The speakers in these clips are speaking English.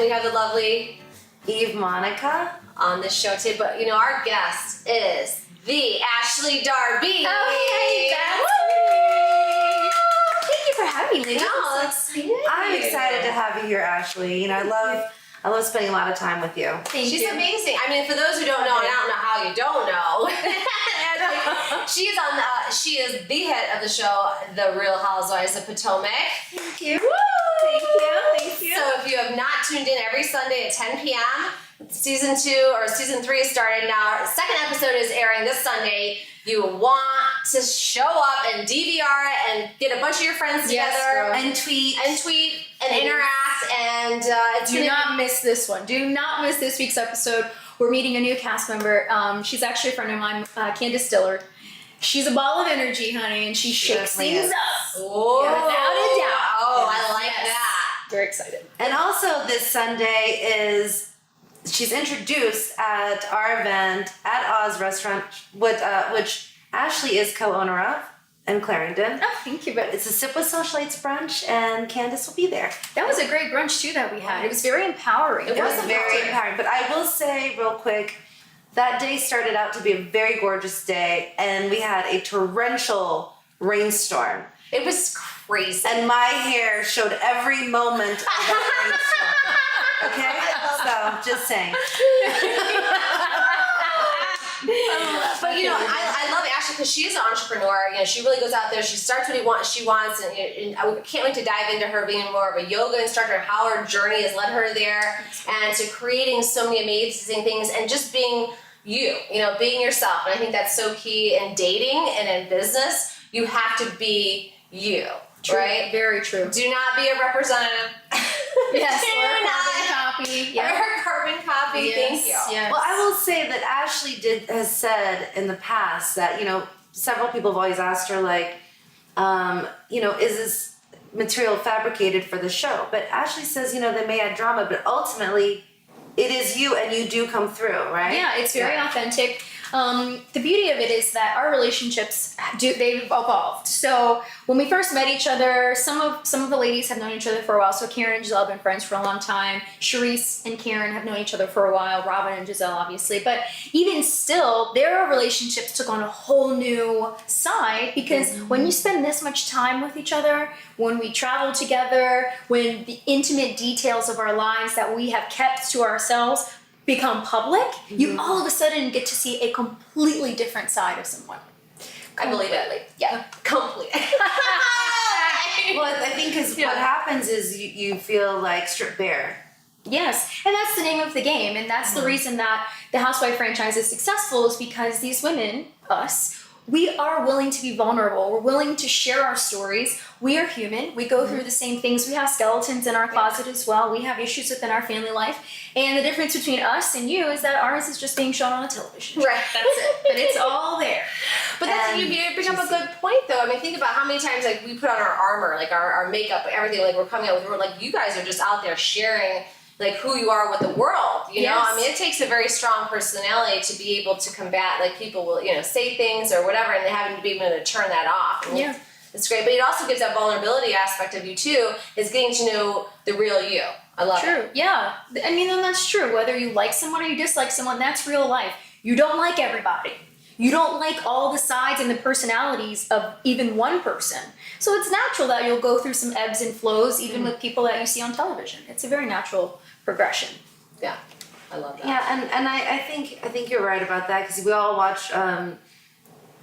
we have the lovely Eve Monica on the show today. But, our guest is the Ashley Darby. Oh, hey, thank you for having me. I'm excited to have you here, Ashley. I love spending a lot of time with you. She's amazing. I mean, for those who don't know, and I don't know how you don't know, she is the head of the show, The Real Housewives of Potomac. Thank you. Woo! Thank you. So if you have not tuned in every Sunday at 10 p.m., season 3 started now. Second episode is airing this Sunday. You want to show up and DVR it and get a bunch of your friends together and tweet and interact, and do not miss this one. Do not miss this week's episode. We're meeting a new cast member. She's actually a friend of mine, Candace Dillard. She's a ball of energy, honey, and she shakes things up. Oh, without a doubt. Oh, I like that. Very excited. And also this Sunday she's introduced at our event at Oz Restaurant, which Ashley is co-owner of in Clarendon. Oh, thank you. But It's a Sip with Socialites brunch, and Candace will be there. that was a great brunch too that we had. It was very empowering. It was very empowering. But I will say real quick, that day started out to be a very gorgeous day, and we had a torrential rainstorm. It was crazy. And my hair showed every moment of that rainstorm. Okay? So, just saying. But I love Ashley because she is an entrepreneur. She really goes out there. She starts what she wants, and I can't wait to dive into her being more of a yoga instructor and how her journey has led her there, and to creating so many amazing things and just being you. Being yourself. And I think that's so key in dating and in business. You have to be you. True. Right? Very true. Do not be a representative. Yes, Do or a not. carbon copy. Or a carbon copy. Yes, Thank you. yes. Well, I will say that Ashley has said in the past that, several people have always asked her, like, is this material fabricated for the show? But Ashley says, they may add drama, but ultimately it is you and you do come through, right? Yeah, it's very authentic. The beauty of it is that our relationships they've evolved. So when we first met each other, some of the ladies have known each other for a while. So Karen and Giselle have been friends for a long time. Charisse and Karen have known each other for a while. Robin and Giselle, obviously. But even still, their relationships took on a whole new side because when you spend this much time with each other, when we travel together, when the intimate details of our lives that we have kept to ourselves become public, you all of a sudden get to see a completely different side of someone. I believe it. Yeah, complete. Well, I think because what happens is you feel like stripped bare. Yes, and that's the name of the game, and that's the reason that the Housewife franchise is successful is because these women, us, we are willing to be vulnerable. We're willing to share our stories. We are human. We go through the same things. We have skeletons in our closet as well. We have issues within our family life. And the difference between us and you is that ours is just being shown on a television. Right. That's it. But it's all there. But that's you bring up a good point, though. I mean, think about how many times we put on our armor, our makeup, everything. We're coming out with. We're you guys are just out there sharing who you are with the world. Yes. I mean, it takes a very strong personality to be able to combat. People will say things or whatever, and they having to be able to turn that off. And Yeah. it's great. But it also gives that vulnerability aspect of you too. Is getting to know the real you. I love it. True. Yeah. I mean, and that's true. Whether you like someone or you dislike someone, that's real life. You don't like everybody. You don't like all the sides and the personalities of even one person. So it's natural that you'll go through some ebbs and flows, even with people that you see on television. It's a very natural progression. Yeah, I love that. Yeah, and I think you're right about that because we all watch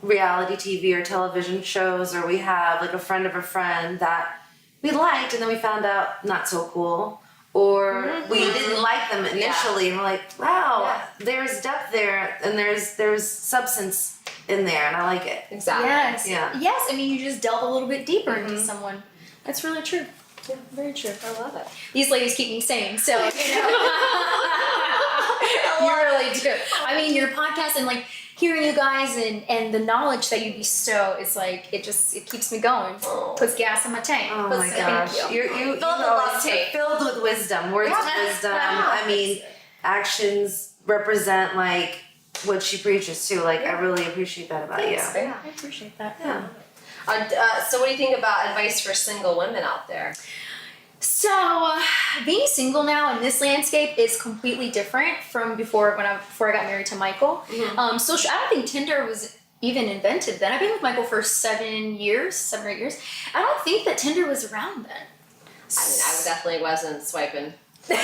reality TV or television shows, or we have a friend of a friend that we liked and then we found out not so cool, or we didn't like them initially and we're like, wow, there's depth there and there's substance in there and I like it. Exactly. Yes. Yeah. Yes. I mean, you just delve a little bit deeper into someone. That's really true. Yeah, very true. I love it. These ladies keep me sane, so you really do. I mean, your podcast and hearing you guys and the knowledge that you bestow is it keeps me going. Puts gas in my tank. Oh my gosh. You're filled with wisdom, words of wisdom. I mean, actions represent what she preaches too. I really appreciate that about you. Yeah, I appreciate that. Yeah. So what do you think about advice for single women out there? So, being single now in this landscape is completely different from before I got married to Michael. Mm-hmm. Social, I don't think Tinder was even invented then. I've been with Michael for 7 or 8 years. I don't think that Tinder was around then. I definitely wasn't swiping. Yeah.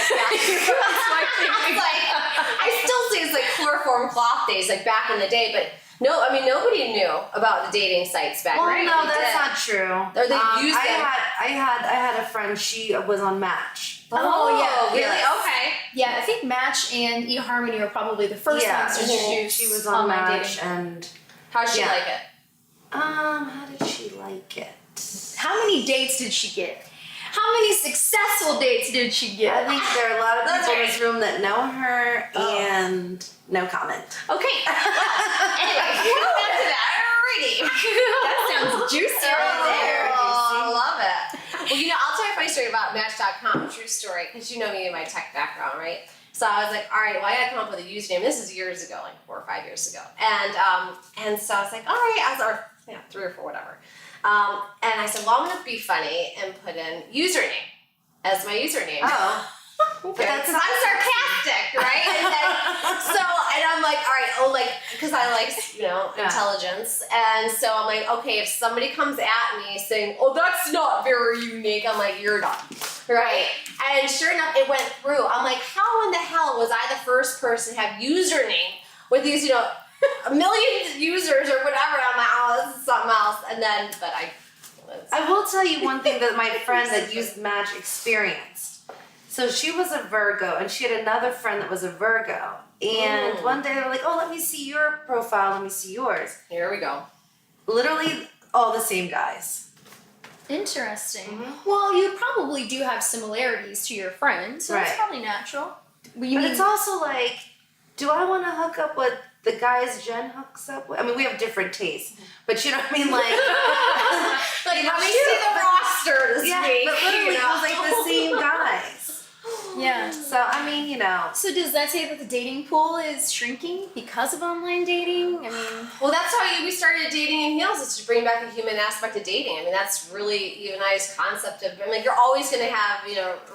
I still say it's like chloroform cloth days, like back in the day, but no, I mean nobody knew about the dating sites back then. Well, no, that's not true. Or they used them. I had a friend. She was on Match. Oh, yeah, really? yes. Okay. Yeah, I think Match and eHarmony were probably the first ones to introduce she was on online Match, dating. and How'd she Yeah. like it? how did she like it? How many dates did she get? How many successful dates did she I get? think there are a lot of That's people in right. this room that know her, and no comment. Okay. Well, anyway, we'll get to that. Alrighty. That sounds juicy right there. Oh, I love it. Well, I'll tell you a funny story about Match.com, true story, because you know me and my tech background, right? So I was like, all right, well, I gotta come up with a username. This is years ago, like 4 or 5 years ago. And so I was like, all right, or 3 or 4, whatever. And I said, well, I'm gonna be funny and put in username as my username. Oh, Okay, because I'm sarcastic, right? And I'm like, all right, because I like, intelligence. And so I'm like, okay, if somebody comes at me saying, oh, that's not very unique, I'm like, you're not, right? And sure enough, it went through. I'm like, how in the hell was I the first person to have username with these, a million users or whatever? I'm like, oh, this is something else. And then, I will tell you one thing that my friend that used Match experienced. So she was a Virgo, and she had another friend that was a Virgo. And one day they were like, oh, let me see your profile, let me see yours. Here we go. Literally all the same guys. Interesting. Mm-hmm. Well, you probably do have similarities to your friends, so it's Right. probably natural. But it's also like, do I want to hook up with the guys Jen hooks up with? I mean, we have different tastes, but you know what I mean? Like, Let me see the roster this week. but literally it was like the same guys. Yeah. So, I mean, So does that say that the dating pool is shrinking because of online dating? I mean, Well, that's how we started dating in heels, is to bring back the human aspect of dating. I mean, that's really you and I's concept of, you're always going to have,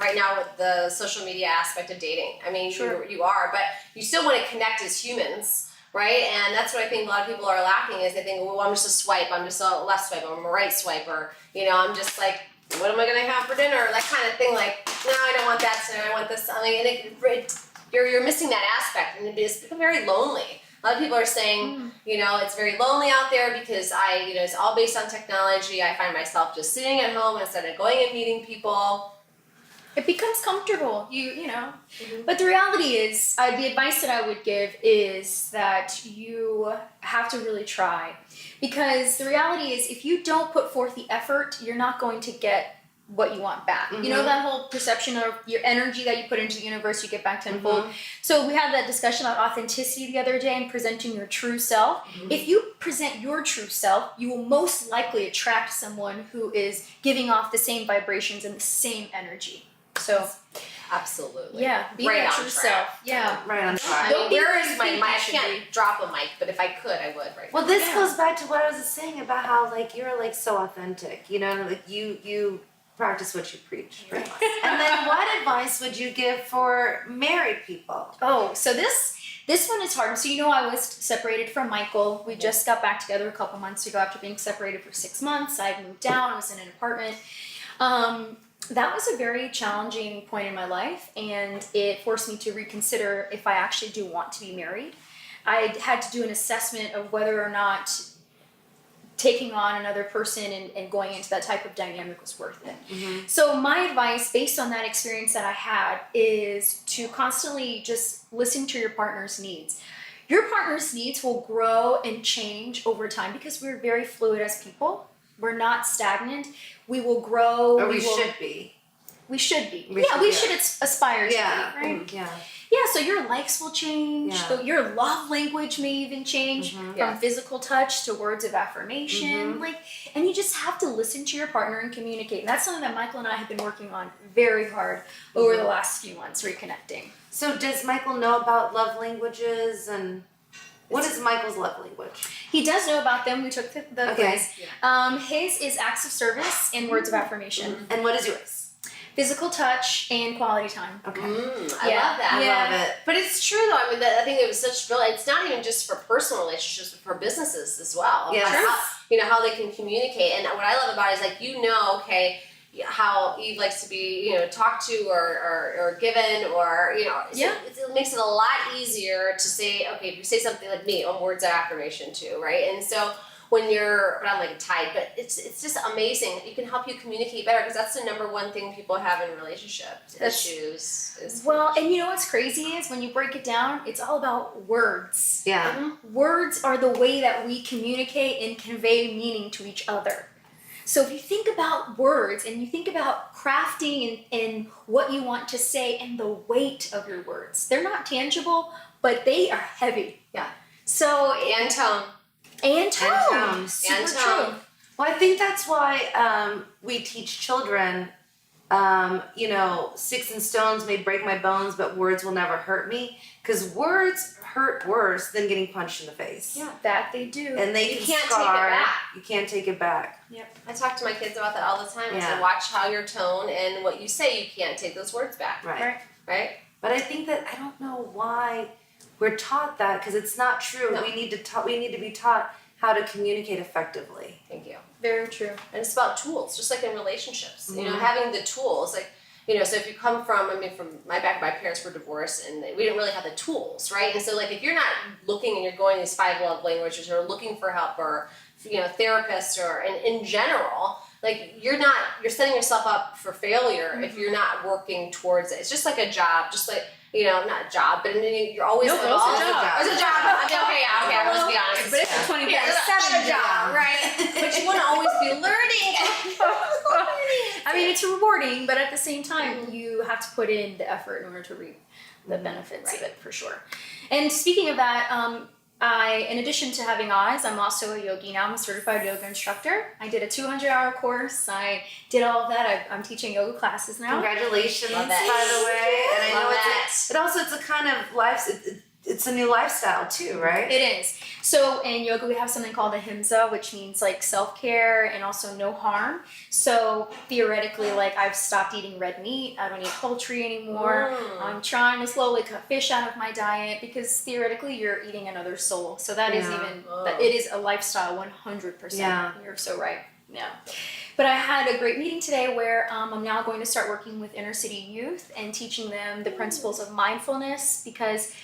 right now with the social media aspect of dating. I mean, Sure. you are, but you still want to connect as humans, right? And that's what I think a lot of people are lacking is they think, well, I'm just a swipe, I'm just a left swipe, I'm a right swipe, or, I'm just like, what am I going to have for dinner? That kind of thing, like, no, I don't want that today, I want this. I mean, and you're missing that aspect, and it's become very lonely. A lot of people are saying, it's very lonely out there because it's all based on technology. I find myself just sitting at home instead of going and meeting people. it becomes comfortable, But the reality is, the advice that I would give is that you have to really try. Because the reality is, if you don't put forth the effort, you're not going to get what you want back. Mm-hmm. You know that whole perception of your energy that you put into the universe, you get back tenfold. So we had that discussion about authenticity the other day and presenting your true self. If you present your true self, you will most likely attract someone who is giving off the same vibrations and the same energy. So, Absolutely. yeah, be Right your on true track. self. Yeah. Right on track. Don't be Where where is you my think mic? I you should can't drop a mic, but if I could, I would right Well, now. this Yeah. goes back to what I was saying about how, like, you're, like, so authentic. Like, you practice what you preach. Pretty much. And then what advice would you give for married people? Oh, so this one is hard. So I was separated from Michael. We just got back together a couple months ago after being separated for 6 months. I had moved down. I was in an apartment. That was a very challenging point in my life, and it forced me to reconsider if I actually do want to be married. I had to do an assessment of whether or not taking on another person and going into that type of dynamic was worth it. So my advice based on that experience that I had is to constantly just listen to your partner's needs. Your partner's needs will grow and change over time because we're very fluid as people. We're not stagnant. We will grow. Or we should be. We should be. We We should, should aspire to Yeah. be, right? Yeah. Yeah, so your likes will change. Yeah. Your love language may even change from Yeah. physical touch to words of affirmation. And you just have to listen to your partner and communicate. And that's something that Michael and I have been working on very hard over the last few months, reconnecting. So does Michael know about love languages, and what is Michael's love language? He does know about them. We took the Okay. quiz. His is acts of service and words of affirmation. And what is yours? physical touch and quality time. Okay. I love that. I love it. But it's true though. I mean, I think it was such brilliant. It's not even just for personal relationships, but for businesses as well. Yes. How they can communicate. And what I love about it is okay, how Eve likes to be, talked to or given, or it makes it a lot easier to say, okay, if you say something like me, words of affirmation too, right? And so but I'm like tied, but it's just amazing. It can help you communicate better, because that's the number one thing people have in relationships issues. And you know what's crazy is when you break it down, it's all about words. Yeah. Mm-hmm. Words are the way that we communicate and convey meaning to each other. So if you think about words and you think about crafting and what you want to say and the weight of your words, they're not tangible, but they are heavy. Yeah. So And tone. And tone. And tone. Super And true. tone. Well, I think that's why we teach children, sticks and stones may break my bones, but words will never hurt me. Because words hurt worse than getting punched in the face. Yeah. That they do. And they You can can't take it scar. back. You can't take it back. Yep. I talk to my kids about that all the time. I Yeah. say, watch how your tone and what you say, you can't take those words back. Right. Right? But I think that, I don't know why we're taught that, because it's not true. No. We need to be taught how to communicate effectively. Thank you. Very true. And it's about tools, just like in relationships. Mhm. Having the tools, so if you come from my background, my parents were divorced, and we didn't really have the tools, right? And so, if you're not looking and you're going these 5 love languages, or looking for help, or therapists, or in general, you're setting yourself up for failure if you're not working towards it. It's just like a job, just like. Not a job, but you're always Nope, involved. it's a job. It's a job. Okay, let's be honest. But it's a 24/7 it's a job, right? But you want to always be learning. I mean, it's rewarding, but at the same time, you have to put in the effort in order to reap the benefits of it, for sure. And speaking of that, in addition to having eyes, I'm also a yogi now. I'm a certified yoga instructor. I did a 200-hour course. I did all of that. I'm teaching yoga classes now. Congratulations, Love by that. the way. And I know Love it's a kind of it's a new lifestyle too, right? It is. So in yoga, we have something called ahimsa, which means self-care and also no harm. So theoretically, I've stopped eating red meat. I don't eat poultry anymore. I'm trying to slowly cut fish out of my diet, because theoretically you're eating another soul. So that is it is a lifestyle 100%. Yeah. You're so right. Yeah. But I had a great meeting today where I'm now going to start working with inner city youth and teaching them the principles of mindfulness, because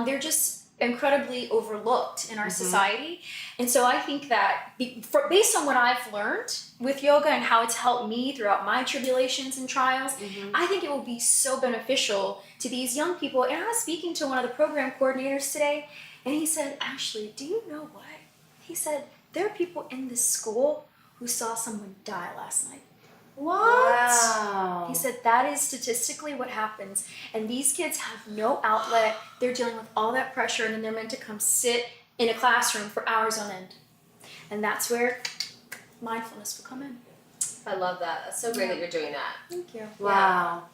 they're just incredibly overlooked in our society. And so I think that based on what I've learned with yoga and how it's helped me throughout my tribulations and trials, I think it will be so beneficial to these young people. And I was speaking to one of the program coordinators today, and he said, Ashley, do you know what? He said, there are people in this school who saw someone die last night. What? Wow. He said that is statistically what happens. And these kids have no outlet. They're dealing with all that pressure, and then they're meant to come sit in a classroom for hours on end. And that's where mindfulness will come in. I love that. That's so great that you're doing that. Thank you. Wow.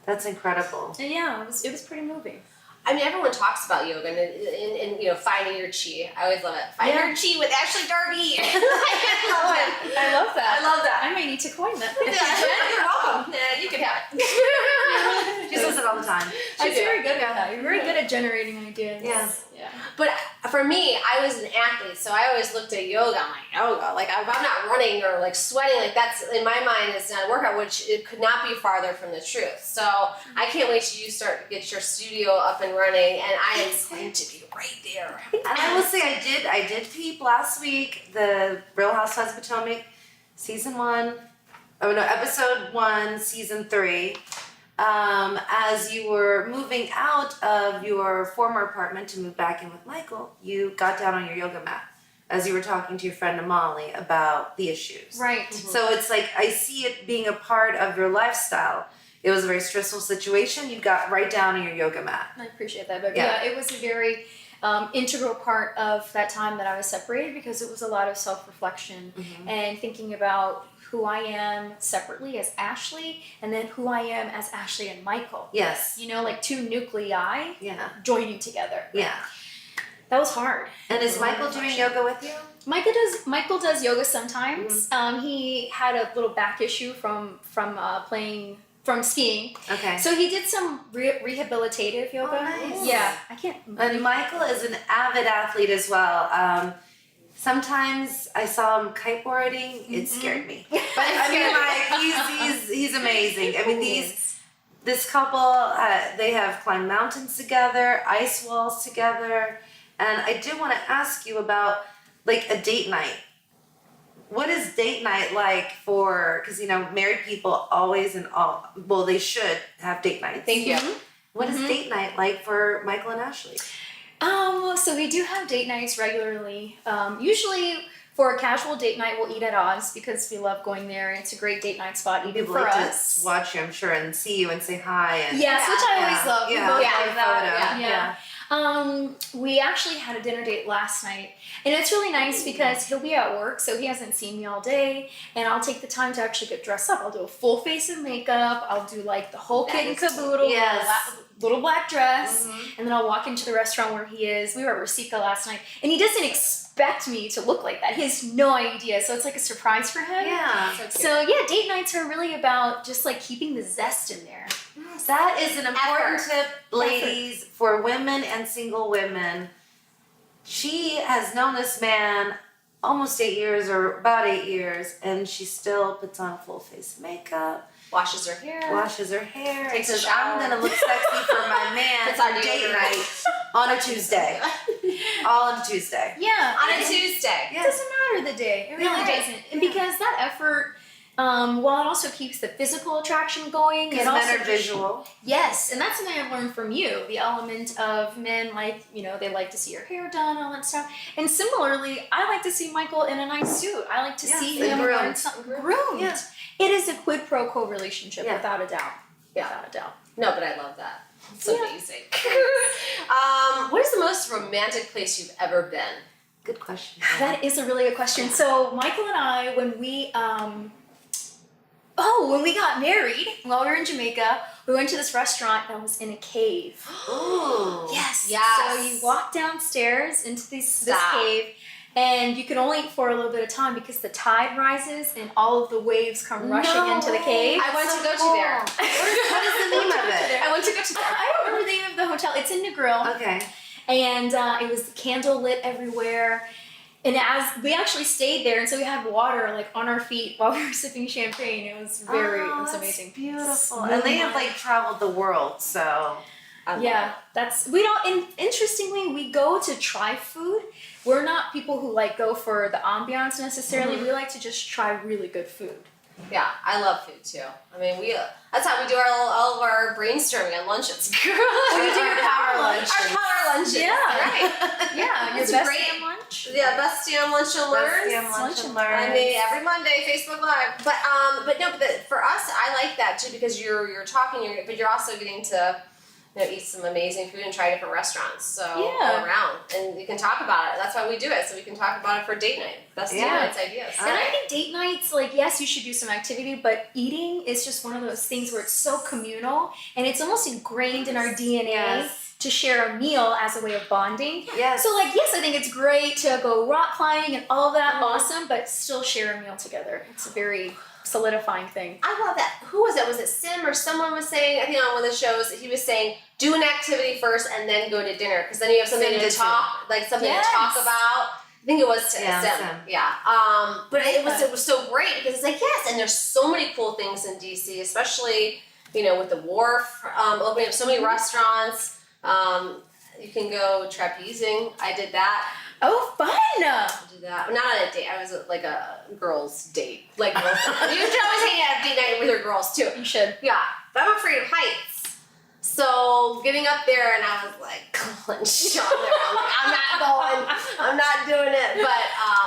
That's incredible. And yeah, it was pretty moving. Everyone talks about yoga and finding your chi. I always love it. Find your chi with Ashley Darby. I love it. I love that. I love that. I may need to coin that. You're welcome. You can have it. She says it all the time. I'm very good at that. You're very good at generating ideas. Yeah. Yeah. But for me, I was an athlete, so I always looked at yoga. I'm like, yoga. If I'm not running or sweating, that's in my mind is not a workout, which it could not be farther from the truth. So I can't wait till you start to get your studio up and running, and I am going to be right there. And I will say I did peep last week the Real Housewives of Potomac episode 1, season 3. As you were moving out of your former apartment to move back in with Michael, you got down on your yoga mat as you were talking to your friend Amali about the issues. Right. So it's I see it being a part of your lifestyle. It was a very stressful situation. You got right down on your yoga mat. I appreciate that. But yeah it was a very integral part of that time that I was separated, because it was a lot of self-reflection and thinking about who I am separately as Ashley, and then who I am as Ashley and Michael. Yes. Two nuclei Yeah. joining together. Yeah. That was hard. And is Michael doing yoga with you? Michael does yoga sometimes. He had a little back issue from skiing. Okay. So he did some rehabilitative yoga. Oh, nice. Yeah, I can't. And Michael is an avid athlete as well. Sometimes I saw him kiteboarding. It scared me. But I mean, like he's amazing. I mean, this couple they have climbed mountains together, ice walls together, and I do want to ask you about like a date night. What is date night like for? Because married people always they should have date nights. Thank you. What is date night like for Michael and Ashley? So we do have date nights regularly. Usually for a casual date night, we'll eat at Oz because we love going there, and it's a great date night spot even People for like us. to watch you, I'm sure, and see you and say hi. And Yes, which I always love. We both love that. Yeah. We actually had a dinner date last night, and it's really nice because he'll be at work, so he hasn't seen me all day, and I'll take the time to actually get dressed up. I'll do a full face of makeup. I'll do like the whole kit and caboodle, little black dress, and then I'll walk into the restaurant where he is. We were at Rosica last night, and he doesn't expect me to look like that. He has no idea, so it's like a surprise for him. Yeah. So yeah, date nights are really about just like keeping the zest in there. That is an important tip, ladies, for women and single women. She has known this man almost 8 years or about 8 years, and she still puts on full face makeup, Washes her hair. Takes a says, shower. I'm going to look sexy for my man Puts on for date deodorant. night on a Tuesday. All on a Tuesday. Yeah. On a Tuesday. It doesn't matter the day. It really doesn't. And because that effort, while it also keeps the physical attraction going, Because men are visual. Yes, and that's something I've learned from you. The element of men, like, they like to see your hair done, all that stuff. And similarly, I like to see Michael in a nice suit. I like to see him wearing something groomed. Yeah. It is a quid pro quo relationship, without a doubt. Yeah. Without a doubt. No, but I love that. It's amazing. What is the most romantic place you've ever been? Good question. That is a really good question. So Michael and I, when we got married, while we were in Jamaica, we went to this restaurant that was in a cave. Ooh. Yes. Yes. So you walk downstairs into this cave, and you can only eat for a little bit of time because the tide rises and all of the waves come rushing into the cave. I want to go to there. What is the name of it? I want to go to there. I don't remember the name of the hotel. It's in Negril. Okay. And it was candle lit everywhere. And as we actually stayed there, and so we had water like on our feet while we were sipping champagne. It was it was amazing. Beautiful. And they have like traveled the world, so interestingly, we go to try food. We're not people who like go for the ambiance necessarily. We like to just try really good food. Yeah, I love food too. I mean, that's how we do all of our brainstorming and lunches. We do your power lunch. Our power lunches. Yeah. Right. Yeah, your It's best great. damn lunch. Yeah, Best Damn Lunch and Learns. Lunch and I learn. mean, every Monday, Facebook Live. But for us, I like that too because you're talking, but you're also getting to eat some amazing food and try different restaurants. So all around, and you can talk about it. That's why we do it, so we can talk about it for date night. Best date nights ideas. And I think date nights, like, yes, you should do some activity, but eating is just one of those things where it's so communal and it's almost ingrained in our DNA to share a meal as a way of bonding. Yes. So, like, yes, I think it's great to go rock climbing and all of that, awesome, but still share a meal together. It's a very solidifying thing. I love that. Who was it? Was it Sim or someone was saying, I think on one of the shows, he was saying, do an activity first and then go to dinner because then you have something to talk, like something to talk about. I think it was Sim. Yeah. But it was so great because it's like, yes, and there's so many cool things in DC, especially, with the wharf opening up so many restaurants. You can go trapezing. I did that. Oh, fun! I did that. Not on a date. I was at, like a girls' date. Like girls. You should always hang out at date night with your girls too. You should. Yeah. But I'm afraid of heights. So getting up there and I was like clenching on there. I'm like, I'm not going. I'm not doing it.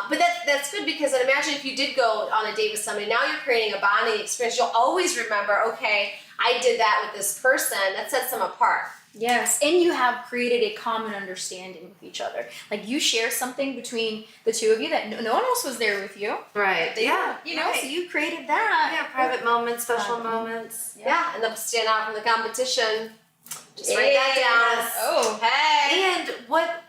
But that's good because then imagine if you did go on a date with somebody. Now you're creating a bonding experience. You'll always remember, okay, I did that with this person. That sets them apart. Yes, and you have created a common understanding with each other. Like you share something between the two of you that no one else was there with you. Right. So you created that. Yeah, private moments, special moments. Yeah, and then stand out from the competition. Just write that down. Oh. Hey. And what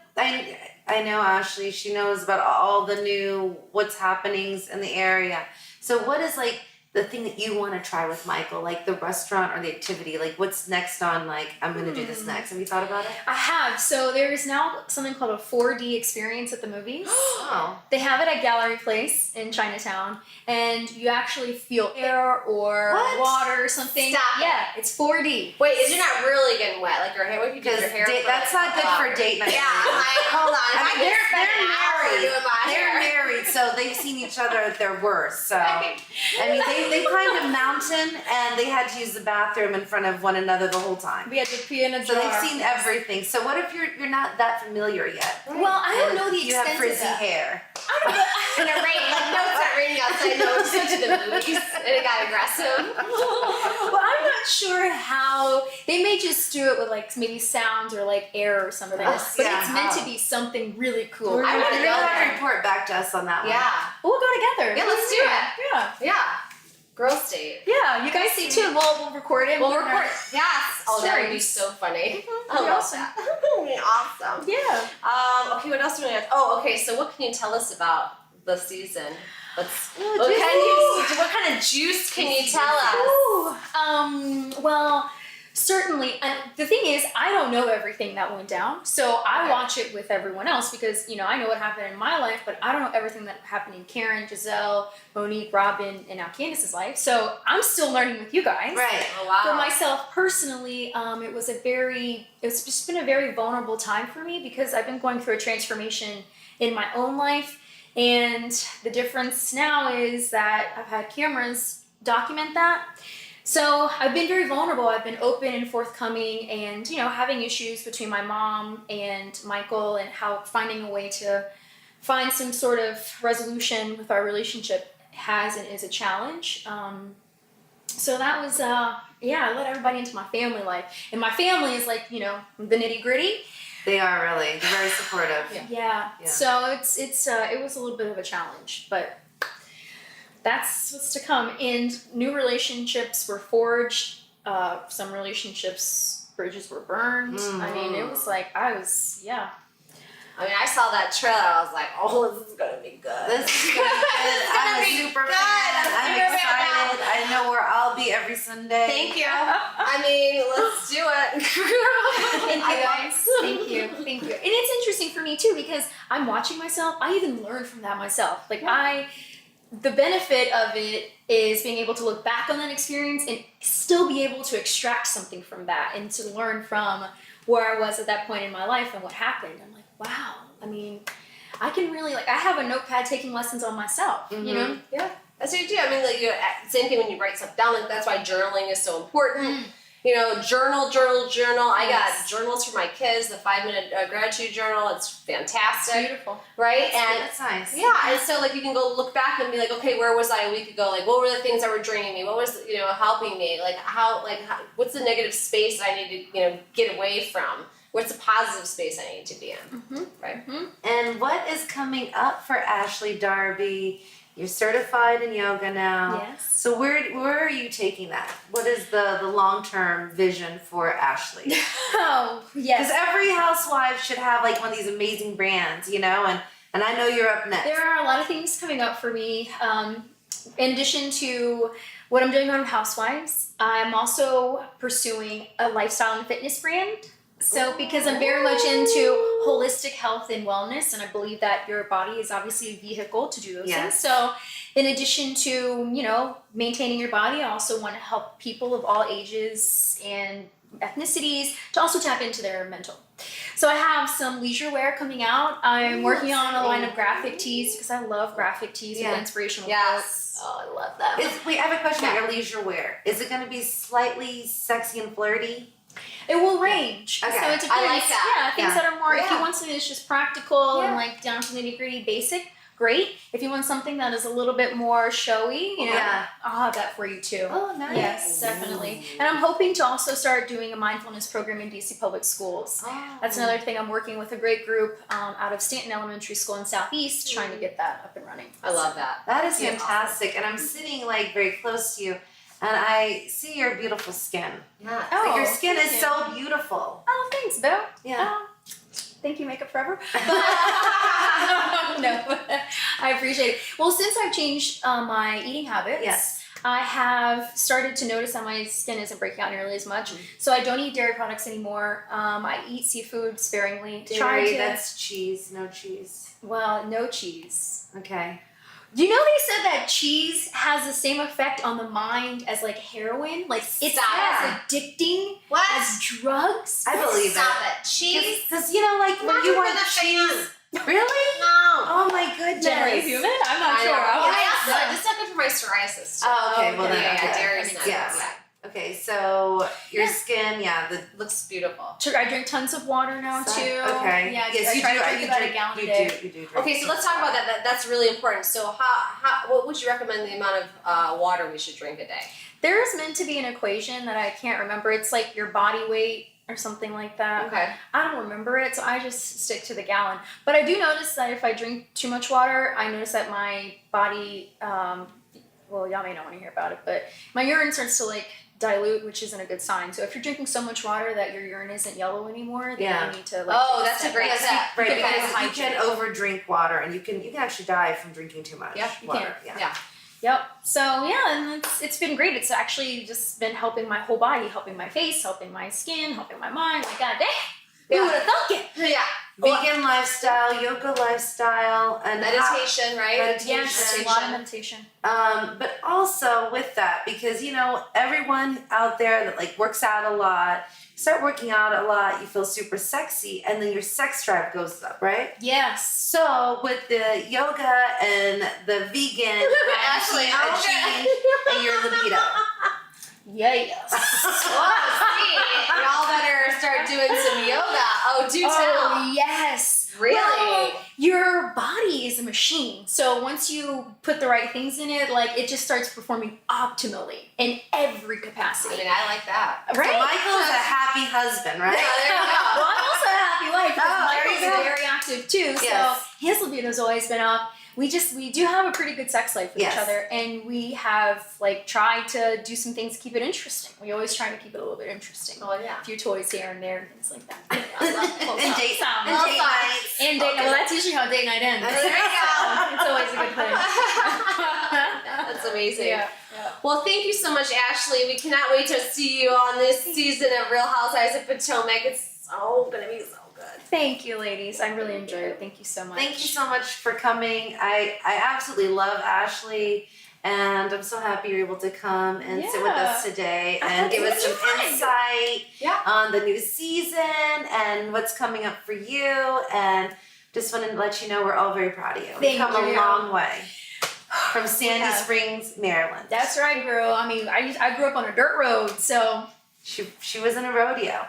I know Ashley. She knows about all the new what's happenings in the area. So what is like the thing that you want to try with Michael, like the restaurant or the activity? Like what's next on like, I'm going to do this next. Have you thought about it? I have. So there is now something called a 4D experience at the movies. Oh. They have it at Gallery Place in Chinatown, and you actually feel air or What? water or something. Stop it. Yeah, it's 4D. Wait, is you're not really getting wet? Like your hair? What if you do Because your hair? that's not good for date night. Yeah, I'm like, hold on. If I mean, could they're spend an hour married. doing my They're hair. married, so they've seen each other at their worst. So Right. I mean, they climbed a mountain and they had to use the bathroom in front of one another the whole time. We had to pee in a So jar. they've seen everything. So what if you're not that familiar yet? Well, I don't know the You have extent of frizzy that. hair. And it rained. Like, no, it's not raining outside. No, we just went to the movies and it got aggressive. Well, I'm not sure how they may just do it with like maybe sound or like air or something, but yeah. it's meant to be something really cool. We're I gonna wanna go have to there. report back to us on that one. Yeah. We'll go together. Yeah, let's do it. Yeah. Yeah. Girls' date. Yeah, you guys see too. We'll record it. We'll Put it in our- record. Yes. Oh, that would be Stories. so funny. I That'd be love awesome. that. That would be awesome. Yeah. Okay, what else do we have? Oh, okay. So, what can you tell us about the season? Let's. Oh, What kind of juice can you tell us? Well, certainly. And the thing is, I don't know everything that went down, so I Okay. watch it with everyone else because I know what happened in my life, but I don't know everything that happened in Karen, Giselle, Monique, Robin, and now Candace's life. So I'm still learning with you guys. Right. Oh wow. For myself personally, it's just been a very vulnerable time for me because I've been going through a transformation in my own life. And the difference now is that I've had cameras document that. So I've been very vulnerable. I've been open and forthcoming and, having issues between my mom and Michael and how finding a way to find some sort of resolution with our relationship has and is a challenge. So that was, I let everybody into my family life. And my family is like, the nitty gritty. They are really. They're very supportive. Yeah. Yeah. So it was a little bit of a challenge, but that's what's to come. And new relationships were forged. Some relationships, bridges were burned. I mean, it was like, I mean, I saw that trailer. I was like, oh, this is gonna be good. This is gonna be good. I'm a be super good. fan. I'm Super fan. excited. I know where I'll be every Sunday. Thank you. I mean, let's do it. Thank you guys. Thank you. And it's interesting for me too because I'm watching myself. I even learn from that myself. Like the benefit of it is being able to look back on that experience and still be able to extract something from that and to learn from where I was at that point in my life and what happened. I'm like, wow. I mean, I can really I have a notepad taking lessons on myself. Yeah, that's what you do. I mean, same thing when you write stuff down. Like that's why journaling is so important. Journal. I got journals for my kids. The 5-minute gratitude journal. It's fantastic. Beautiful. Right? That's nice. Yeah, and so you can go look back and be like, okay, where was I a week ago? Like, what were the things that were draining me? What was helping me? How what's the negative space that I need to get away from? What's the positive space I need to be in? Right. And what is coming up for Ashley Darby? You're certified in yoga now. Yes. So where are you taking that? What is the long-term vision for Ashley? Oh, Because yes. every housewife should have one of these amazing brands, and I know you're up next. There are a lot of things coming up for me. In addition to what I'm doing on Housewives, I'm also pursuing a lifestyle and fitness brand. So because I'm very much into holistic health and wellness, and I believe that your body is obviously a vehicle to do those things. So in addition to, maintaining your body, I also want to help people of all ages and ethnicities to also tap into their mental. So I have some leisure wear coming out. I'm working on a line of graphic tees because I love graphic tees with inspirational quotes. Oh, I love that. Wait, I have a question about your leisure wear. Is it going to be slightly sexy and flirty? It will range. Okay. So it depends. I like that. Yeah, things that are more, if you Yeah. want something that's just practical and down to nitty gritty basic, great. If you want something that is a little bit more showy, I'll have that for you too. Oh, nice. Yes, definitely. And I'm hoping to also start doing a mindfulness program in DC Public Schools. Oh. That's another thing. I'm working with a great group out of Stanton Elementary School in Southeast, trying to get that up and running. I love that. That is fantastic. And I'm sitting very close to you, and I see your beautiful skin. Yeah. Oh, Your skin is thank you. so beautiful. Oh, thanks, Bill. Yeah. Oh, Thank you, Makeup Forever. No, I appreciate it. Well, since I've changed my eating habits, Yes. I have started to notice that my skin isn't breaking out nearly as much. So I don't eat dairy products anymore. I eat seafood sparingly. Dairy, that's cheese, no cheese. Well, no cheese. Okay. You know they said that cheese has the same effect on the mind as like heroin? Like it's as addicting as drugs? I believe Stop it. it. Cheese? Because, you know, like when Not you for want the cheese. Really? No. Oh my goodness. Jen, are you human? I'm not sure. Yeah, it's not good for my psoriasis. Too. Oh, okay. Well, then, yeah, okay. dairy's not Yeah. good. Okay, so your skin, Looks beautiful. I drink tons of water now too. Okay. Yeah, Yes, I you try do. to drink about a gallon a day. You do. Drink Okay, so let's talk about that. That's really important. So, what would you recommend the amount of water we should drink a day? There's meant to be an equation that I can't remember. It's like your body weight or something like that. Okay. I don't remember it, so I just stick to the gallon. But I do notice that if I drink too much water, I notice that my body, well, y'all may not want to hear about it, but my urine starts to like dilute, which isn't a good sign. So if you're drinking so much water that your urine isn't yellow anymore, then you need to like. Oh, take that's a step great back. step. Right, Okay. because you can overdrink water, and you can actually die from drinking too much Yep, water. you Yeah. Yep. So yeah, and it's been great. It's actually just been helping my whole body, helping my face, helping my skin, helping my mind. Like, god damn, who would have thought it? Yeah. Vegan lifestyle, yoga lifestyle, and Meditation, right? Meditation. Yes, a lot of meditation. But also with that, because you know everyone out there that like works out a lot, start working out a lot, you feel super sexy, and then your sex drive goes up, right? Yes. So with the yoga and the vegan, Ashley, and your libido. Yes. Oh, see, y'all better start doing some yoga. Oh, do tell. Oh yes. Really? Well, your body is a machine. So once you put the right things in it, like it just starts performing optimally in every capacity. I mean, I like that. Right? So Michael's a happy husband, right? Yeah, there you go. Well, I'm also a happy wife because Oh, there you Michael's go. very active too. Yes. So his libido's always been up. We do have a pretty good sex life with Yes. each other, and we have like tried to do some things to keep it interesting. We always try to keep it a little bit interesting. Oh, yeah. A few toys here and there, and things like that. I love close And up date sound. nights. And date night. Well, that's usually how date night ends. There you go. It's always a good thing. That's amazing. Yeah. Well, thank you so much, Ashley. We cannot wait to see you on this season of Real Housewives of Potomac. It's so gonna be so good. Thank you, ladies. I really enjoyed it. Thank you so much. Thank you so much for coming. I absolutely love Ashley, and I'm so happy you're able to come and sit with us today and give us some insight on the new season and what's coming up for you. And just wanted to let you know we're all very proud of you. We've come a long way from Sandy Springs, Maryland. That's where I grew. I mean, I grew up on a dirt road, so. She was in a rodeo.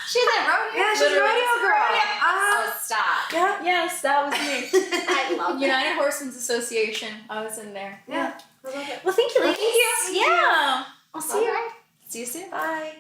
She's a rodeo. Yeah, she's a rodeo girl. Oh, stop. Yeah. Yes, that was me. I love that. United Horsemen's Association. I was in there. Yeah. I love it. Well, thank you, ladies. Thank you. Yeah. I'll see you. All right. See you soon. Bye.